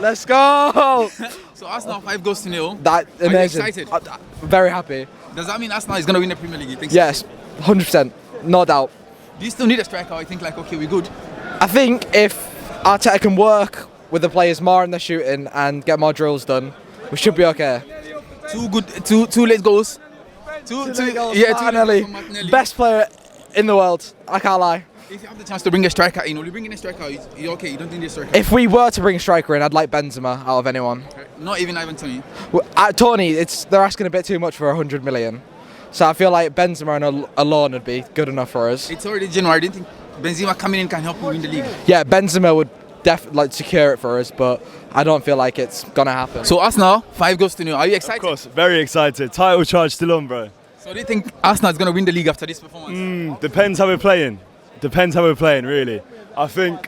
Let's go! So Arsenal 5-0. That amazing. Are you excited? Very happy. Does that mean Arsenal is going to win the Premier League? You think? Yes, 100%. No doubt. Do you still need a striker? I think okay, we're good. I think if Arteta can work with the players more in their shooting and get more drills done, we should be okay. Two late goals. Two late goals. Yeah, Martinelli. Best player in the world. I can't lie. If you have the chance to bring a striker in, will you bring in a striker? You're okay. You don't think a striker. If we were to bring a striker in, I'd like Benzema out of anyone. Not even Ivan Toney. Well, Tony, they're asking a bit too much for 100 million. So I feel like Benzema alone would be good enough for us. It's already January. I didn't think Benzema coming in can help you win the league. Yeah, Benzema would definitely secure it for us, but I don't feel like it's gonna happen. So Arsenal 5-0. Are you excited? Of course, very excited. Title charge still on, bro. So do you think Arsenal is gonna win the league after this performance? Depends how we're playing. Depends how we're playing, really. I think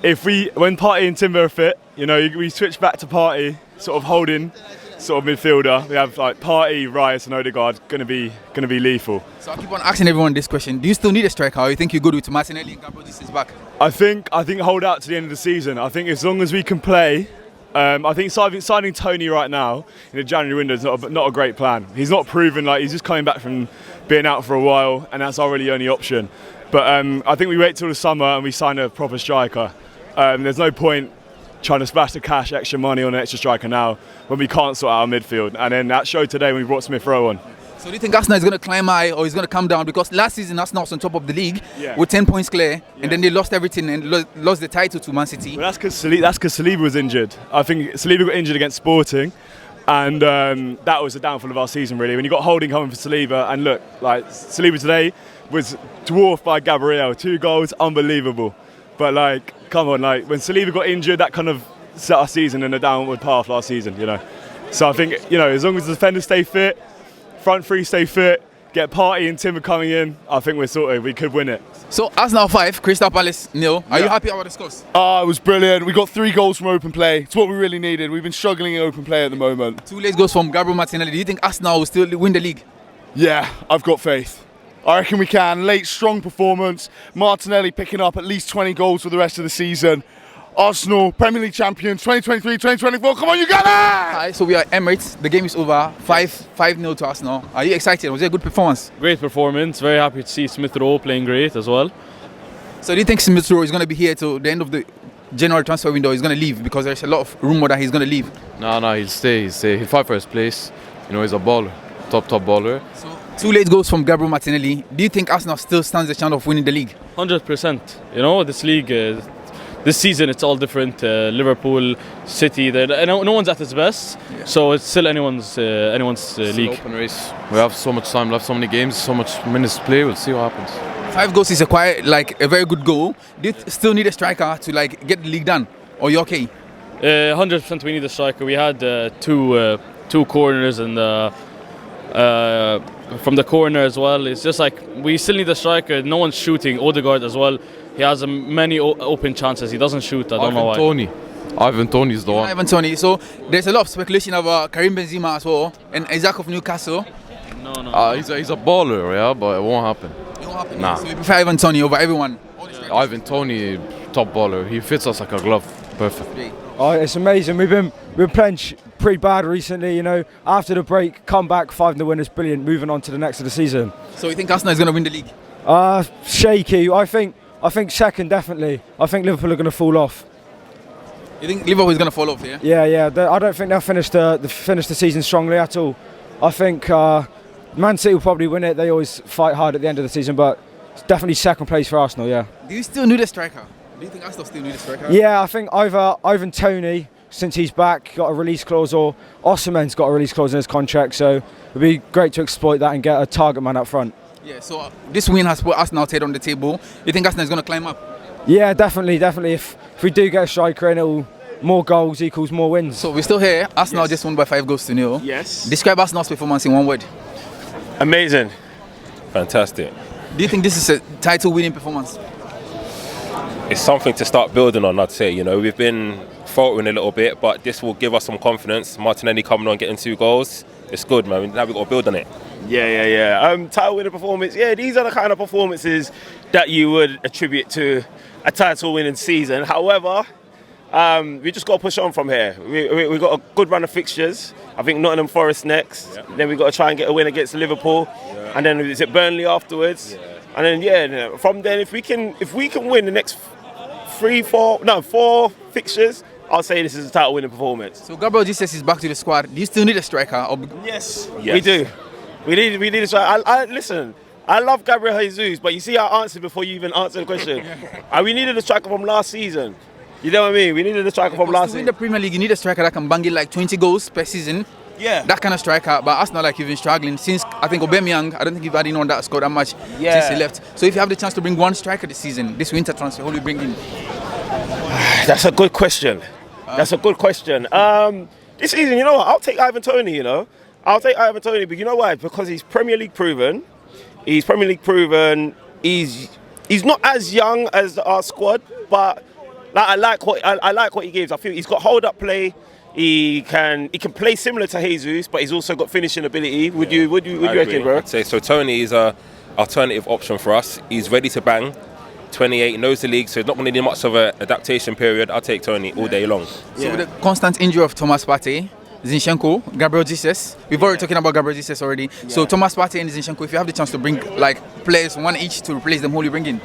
when Partey and Timber are fit, we switch back to Partey, sort of holding, sort of midfielder. We have like Partey, Rice, and Odegaard gonna be lethal. So I keep on asking everyone this question: do you still need a striker, or you think you're good with Martinelli and Gabriel Jesus back? I think hold out to the end of the season. I think as long as we can play. I think signing Toney right now in the January window is not a great plan. He's not proven, he's just coming back from being out for a while, and that's our really only option. But I think we wait till the summer and we sign a proper striker. There's no point trying to splash the cash, extra money on an extra striker now when we can't sort out our midfield. And then that showed today when we brought Smith Rowe on. So do you think Arsenal is going to climb high or is going to come down? Because last season Arsenal was on top of the league with 10 points clear, and then they lost everything and lost the title to Man City. Well, that's because Saliba was injured. I think Saliba got injured against Sporting, and that was the downfall of our season, really. When you got Holding coming for Saliba, and look, Saliba today was dwarfed by Gabriel. 2 goals, unbelievable. But come on, when Saliba got injured, that kind of set our season in a downward path last season, So I think, as long as the defenders stay fit, front three stay fit, get Partey and Timber coming in, I think we're sorted. We could win it. So Arsenal 5, Crystal Palace 0. Are you happy about the scores? It was brilliant. We got 3 goals from open play. It's what we really needed. We've been struggling in open play at the moment. 2 late goals from Gabriel Martinelli. Do you think Arsenal will still win the league? Yeah, I've got faith. I reckon we can. Late, strong performance. Martinelli picking up at least 20 goals for the rest of the season. Arsenal, Premier League champions, 2023-2024. Come on, you got it! Hi, so we are Emirates. The game is over. 5-0 to Arsenal. Are you excited? Was it a good performance? Great performance. Very happy to see Smith Rowe playing great as well. So do you think Smith Rowe is going to be here till the end of the January transfer window? He's going to leave because there's a lot of rumour that he's going to leave. No, he'll stay. He'll fight for his place. He's a baller. Top baller. So 2 late goals from Gabriel Martinelli. Do you think Arsenal still stands a chance of winning the league? 100%. This league... This season it's all different. Liverpool, City, no one's at its best, so it's still anyone's league. An open race. We have so much time left, so many games, so much minutes to play. We'll see what happens. 5 goals is a very good goal. Do you still need a striker to get the league done, or you okay? 100% we need a striker. We had two corners and from the corner as well. It's just we still need a striker. No one's shooting. Odegaard as well. He has many open chances. He doesn't shoot. I don't know why. Ivan Toney is the one. Ivan Toney. So there's a lot of speculation about Karim Benzema as well and Isaac of Newcastle. No. He's a baller, yeah, but it won't happen. It won't happen. Nah. So you prefer Ivan Toney over everyone? Ivan Toney, top baller. He fits us like a glove. Perfect. Oh, it's amazing. We've been playing pretty bad recently. After the break, come back 5-0 winners, brilliant. Moving on to the next of the season. So you think Arsenal is going to win the league? Shaky. I think second, definitely. I think Liverpool are going to fall off. You think Liverpool is going to fall off, yeah? Yeah. I don't think they'll finish the season strongly at all. I think Man City will probably win it. They always fight hard at the end of the season, but it's definitely second place for Arsenal, yeah. Do you still need a striker? Do you think Arsenal still need a striker? Yeah, I think either Ivan Toney, since he's back, got a release clause, or Osimhen's got a release clause in his contract, so it would be great to exploit that and get a target man up front. Yeah, so this win has put Arsenal's head on the table. You think Arsenal is going to climb up? Yeah, definitely. If we do get a striker in, more goals equals more wins. So we're still here. Arsenal just won by 5-0. Yes. Describe Arsenal's performance in one word. Amazing. Fantastic. Do you think this is a title-winning performance? It's something to start building on, I'd say. We've been faltering a little bit, but this will give us some confidence. Martinelli coming on, getting 2 goals. It's good, man. Now we've got to build on it. Yeah. Title winning performance. Yeah, these are the kind of performances that you would attribute to a title winning season. However, We just got to push on from here. We got a good run of fixtures. I think Nottingham Forest next. Yeah. Then we got to try and get a win against Liverpool, and then is it Burnley afterwards? And then from then if we can win the next 4 fixtures, I'll say this is a title winning performance. So Gabriel Jesus is back to the squad. Do you still need a striker? Yes, we do. We need a striker. Listen. I love Gabriel Jesus, but you see I answered before you even answered the question. And we needed a striker from last season. You know what I mean? We needed a striker from last season. In the Premier League, you need a striker that can bang in like 20 goals per season. Yeah. That kind of striker. But Arsenal, like, you've been struggling since, I think, Aubameyang, I don't think you've had anyone that scored that much since he left. So if you have the chance to bring one striker this season, this winter transfer, who will you bring in? That's a good question. This season, you know what? I'll take Ivan Toney, but you know why? Because he's Premier League proven. He's not as young as our squad, but I like what he gives. I feel he's got hold up play. He can play similar to Jesus, but he's also got finishing ability. Would you reckon, bro? I'd say so. Tony is a alternative option for us. He's ready to bang. 28, knows the league, so it's not going to need much of an adaptation period. I'll take Tony all day long. So with the constant injury of Thomas Partey, Zinchenko, Gabriel Jesus. We've already talking about Gabriel Jesus already. Yeah. So Thomas Partey and Zinchenko, if you have the chance to bring like players one each to replace them, who will you bring in?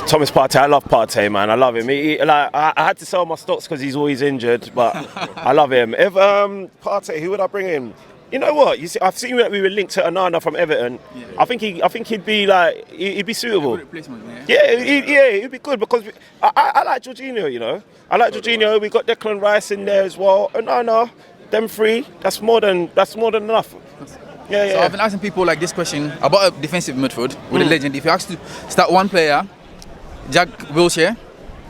Thomas Partey, I love Partey, man. I love him. I had to sell my stocks because he's always injured, but I love him. If Partey, who would I bring in? You know what? You see, I've seen that we were linked to Anana from Everton. Yeah. I think he'd be suitable. He'd be good because I like Jorginho. I like Jorginho. We got Declan Rice in there as well. Anana, them three. That's more than enough. Yeah. So I've been asking people like this question about a defensive midfield with a legend. If you ask to start one player, Jack Wilshere,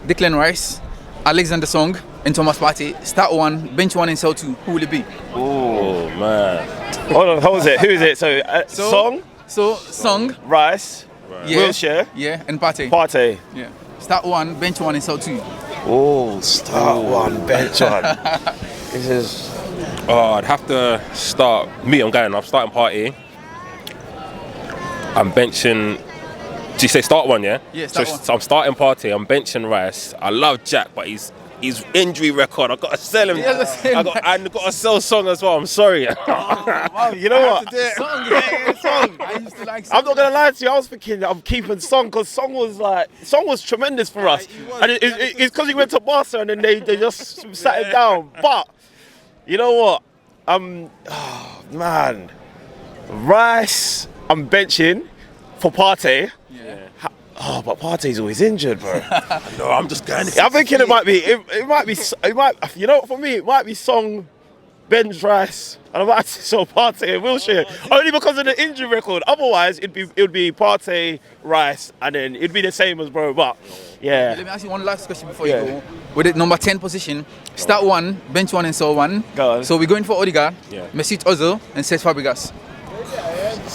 Declan Rice, Alexander Song, and Thomas Partey, start one, bench one, and sell two. Who will it be? Oh man! Hold on, who is it? Song. So Song, Rice, Wilshere, and Partey. Yeah. Start one, bench one, and sell two. Oh, start one, bench one. This is. Oh, I'd have to start. I'm starting Partey. I'm benching. Do you say start one? Yeah. Yeah. Start one. So I'm starting Partey. I'm benching Rice. I love Jack, but his injury record, I've got to sell him. I've got to sell Song as well. I'm sorry. Wow, you know what? Song. I used to like Song. I'm not gonna lie to you. I was thinking I'm keeping Song because Song was tremendous for us, and it's because he went to Barca and then they just sat him down. But you know what? Man, Rice. I'm benching for Partey. Yeah. Oh, but Partey's always injured, bro. No, I'm just going. I'm thinking it might be. You know, for me, it might be Song, bench Rice, and I might sell Partey and Wilshere only because of the injury record. Otherwise, it would be Partey, Rice, and then it'd be the same as bro. But yeah. Let me ask you one last question before you go. With the number 10 position, start one, bench one, and sell one. Go on. So we're going for Odegaard, Mesut Ozil, and Cesc Fabregas.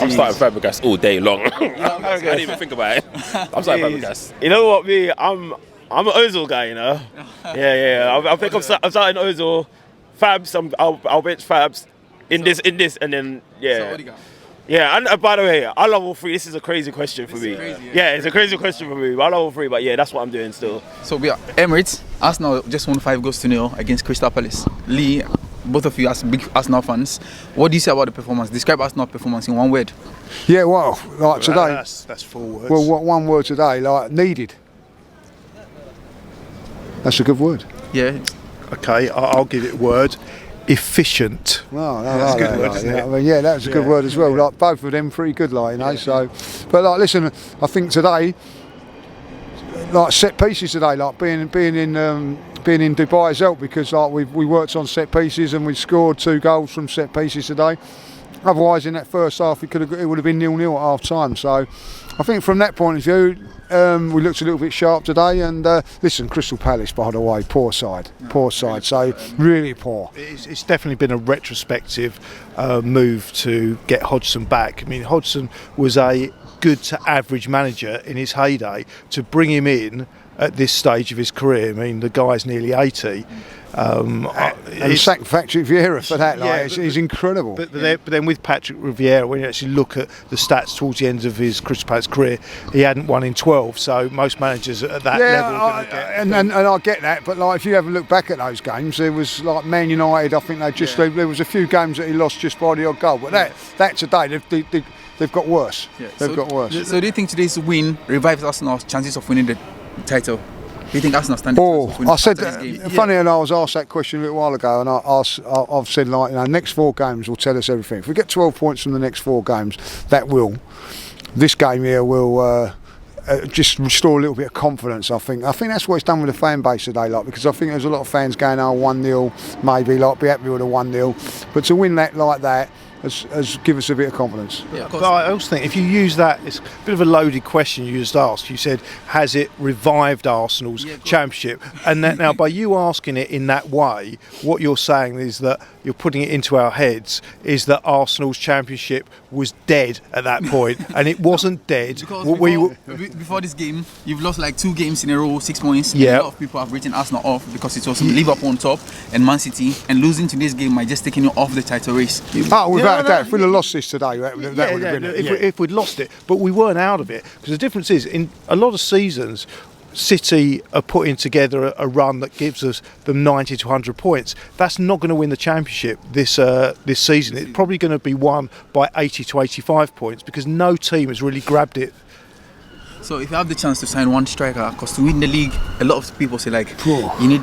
I'm starting Fabregas all day long. I didn't even think about it. I'm starting Fabregas. You know what, me? I'm an Ozil guy, you know. Yeah. I think I'm starting Ozil. Fabs, I'll bench Fabs in this, and then So yeah. And by the way, I love all three. This is a crazy question for me. It's a crazy question for me. I love all three, but yeah, that's what I'm doing still. So we are Emirates. Arsenal just won 5-0 against Crystal Palace. Lee, both of you as big Arsenal fans, what do you say about the performance? Describe Arsenal performance in one word. Yeah, well, like today. That's 4 words. Well, one word today, like needed. That's a good word. Yeah. Okay, I'll give it a word. Efficient. Well, that's a good word, isn't it? I mean, that's a good word as well. Like both of them, pretty good, So, but listen, I think today, like set pieces today, like being in Dubai has helped because we worked on set pieces and we scored 2 goals from set pieces today. Otherwise, in that first half, it would have been 0-0 at half time. So, I think from that point of view, we looked a little bit sharp today. And listen, Crystal Palace, by the way, poor side. So really poor. It's definitely been a retrospective move to get Hodgson back. I mean, Hodgson was a good to average manager in his heyday. To bring him in at this stage of his career. I mean, the guy's nearly 80. And sacked Patrick Vieira for that, he's incredible. But then with Patrick Vieira, when you actually look at the stats towards the end of his Crystal Palace career, he hadn't won in 12. So most managers at that level are going to get. And I get that, but like if you ever look back at those games, there was like Man United. I think there was a few games that he lost just by the odd goal. But that today they've got worse. Yeah. They've got worse. So do you think today's win revives Arsenal's chances of winning the title? Do you think Arsenal stand? I said, funny enough, I was asked that question a little while ago, and I've said, like, next 4 games will tell us everything. If we get 12 points from the next 4 games, this game here will just restore a little bit of confidence. I think that's what it's done with the fan base today, because I think there's a lot of fans going, 1-0, maybe, be happy with a 1-0, but to win that like that has give us a bit of confidence. Yeah, but I also think if you use that, it's a bit of a loaded question you just asked. You said, has it revived Arsenal's championship? And that, now, by you asking it in that way, what you're saying is that you're putting it into our heads is that Arsenal's championship was dead at that point, and it wasn't dead. Because before this game, you've lost like 2 games in a row, 6 points. Yeah. A lot of people have written Arsenal off because it was Liverpool on top and Man City, and losing to this game might just taking you off the title race. Without a doubt, if we'd have lost this today, that would have been it. If we'd lost it, but we weren't out of it, because the difference is in a lot of seasons, City are putting together a run that gives us them 90 to 100 points. That's not going to win the championship this season. It's probably going to be won by 80 to 85 points because no team has really grabbed it. So if you have the chance to sign one striker, because to win the league, a lot of people say you need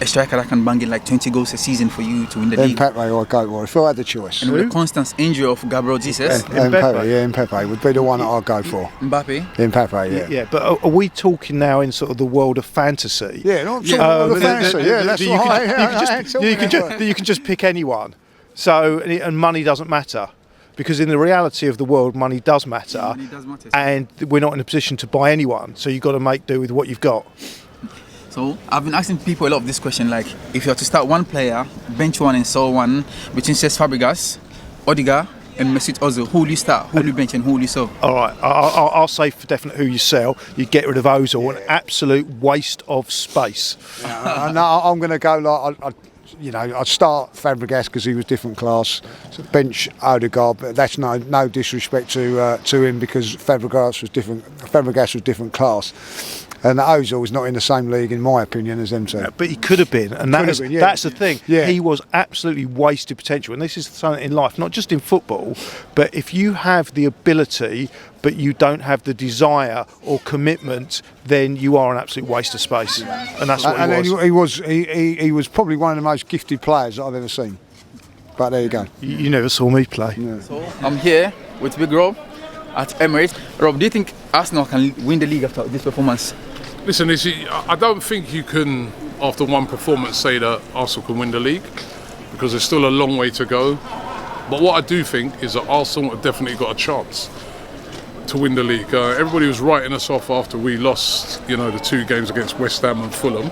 a striker that can bang in like 20 goals a season for you to win the league. Mbappe I'd go for if I had the choice. And with the constant injury of Gabriel Jesus. Mbappe would be the one that I'd go for. Mbappe? Yeah, but are we talking now in sort of the world of fantasy? Yeah, not world of fantasy. That's right. You can just pick anyone. So, and money doesn't matter. Because in the reality of the world, money does matter. Money does matter. And we're not in a position to buy anyone. So you've got to make do with what you've got. So I've been asking people a lot of this question, like if you are to start one player, bench one and sell one, between Cesc Fabregas, Odegaard and Mesut Ozil, who will you start, who will you bench and who will you sell? All right, I'll say for definite who you sell. You get rid of Ozil, an absolute waste of space. No, I'm going to go like I'd start Fabregas because he was different class. So bench Odegaard, but that's no disrespect to him because Fabregas was different class. And Ozil was not in the same league, in my opinion, as them two. But he could have been, and that's the thing. Yeah. He was absolutely wasted potential, and this is something in life, not just in football. But if you have the ability, but you don't have the desire or commitment, then you are an absolute waste of space, and that's what he was. He was probably one of the most gifted players that I've ever seen. But there you go. You never saw me play. Yeah. So I'm here with Big Rob at Emirates. Rob, do you think Arsenal can win the league after this performance? Listen, I don't think you can, after one performance, say that Arsenal can win the league because there's still a long way to go. But what I do think is that Arsenal have definitely got a chance to win the league. Everybody was writing us off after we lost, the 2 games against West Ham and Fulham.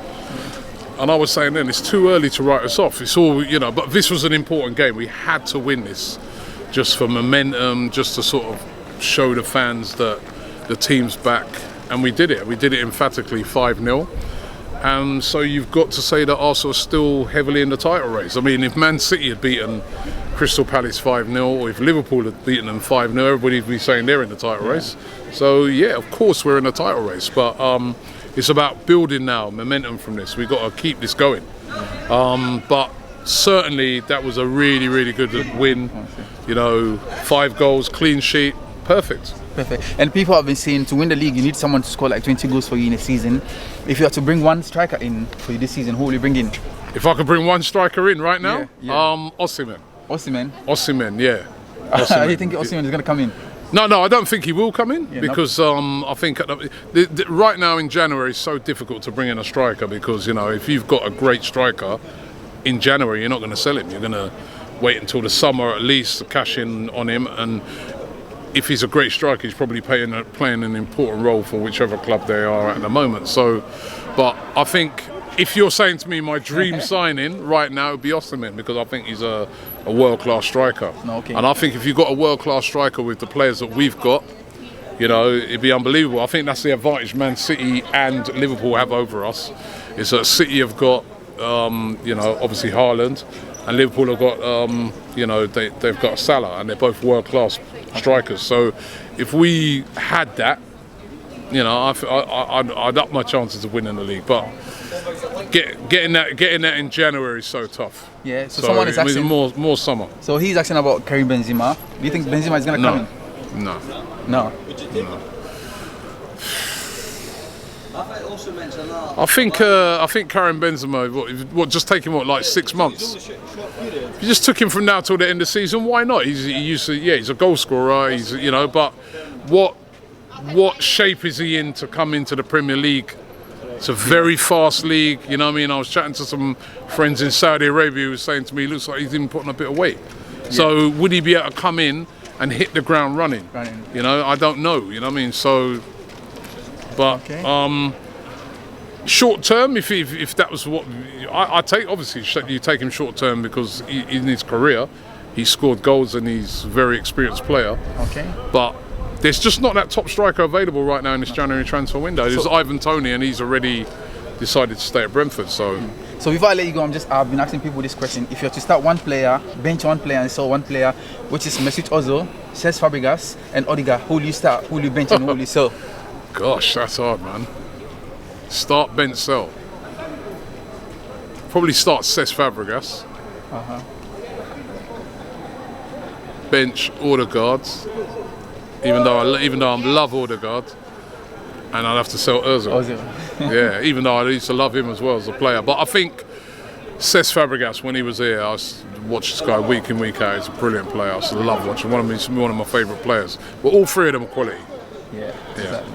And I was saying then, it's too early to write us off. It's all, but this was an important game. We had to win this just for momentum, just to sort of show the fans that the team's back. And we did it. We did it emphatically 5-0. So you've got to say that Arsenal are still heavily in the title race. I mean, if Man City had beaten Crystal Palace 5-0, or if Liverpool had beaten them 5-0, everybody would be saying they're in the title race. So, yeah, of course we're in the title race. But it's about building now, momentum from this. We've got to keep this going. But certainly that was a really, really good win. 5 goals, clean sheet, perfect. And people have been saying to win the league, you need someone to score like 20 goals for you in a season. If you had to bring one striker in for you this season, who will you bring in? If I could bring one striker in right now, Osimhen, yeah. Do you think Osimhen is going to come in? No, I don't think he will come in because I think right now in January it's so difficult to bring in a striker because, if you've got a great striker in January, you're not going to sell him. You're going to wait until the summer at least to cash in on him, and if he's a great striker, he's probably playing an important role for whichever club they are at the moment. So, but I think if you're saying to me my dream signing right now would be Osimhen because I think he's a world-class striker. Okay. And I think if you've got a world-class striker with the players that we've got, You know, it'd be unbelievable. I think that's the advantage Man City and Liverpool have over us, is that City have got, you know, obviously Haaland, and Liverpool have got, you know, they've got Salah, and they're both world-class strikers. So if we had that, you know, I'd up my chances of winning the league. But getting that in January is so tough. Yeah. So someone is asking more summer. So he's asking about Karim Benzema. Do you think Benzema is going to come in? No. No. I think Karim Benzema, what just taking like 6 months? If you just took him from now till the end of the season, why not? He's a goal scorer. He's, you know, but what shape is he in to come into the Premier League? It's a very fast league, you know what I mean? I was chatting to some friends in Saudi Arabia who was saying to me, he looks like he's even putting a bit of weight. Yeah. So would he be able to come in and hit the ground running? You know, I don't know, you know what I mean? So, but short term, if that was what I take, obviously you take him short term because in his career he's scored goals and he's a very experienced player. Okay. But there's just not that top striker available right now in this January transfer window. There's Ivan Toney, and he's already decided to stay at Brentford. So before I let you go, I've been asking people this question: if you're to start one player, bench one player, and sell one player, which is Mesut Ozil, Cesc Fabregas, and Odegaard, who will you start? Who will you bench and who will you sell? Gosh, that's hard, man. Start, bench, sell. Probably start Cesc Fabregas. Bench Odegaard. Even though I love Odegaard, and I'd have to sell Ozil. Yeah, even though I used to love him as well as a player. But I think Cesc Fabregas, when he was here, I watched this guy week in, week out. He's a brilliant player. I love watching. One of my favourite players. But all three of them are quality. Yeah. Exactly.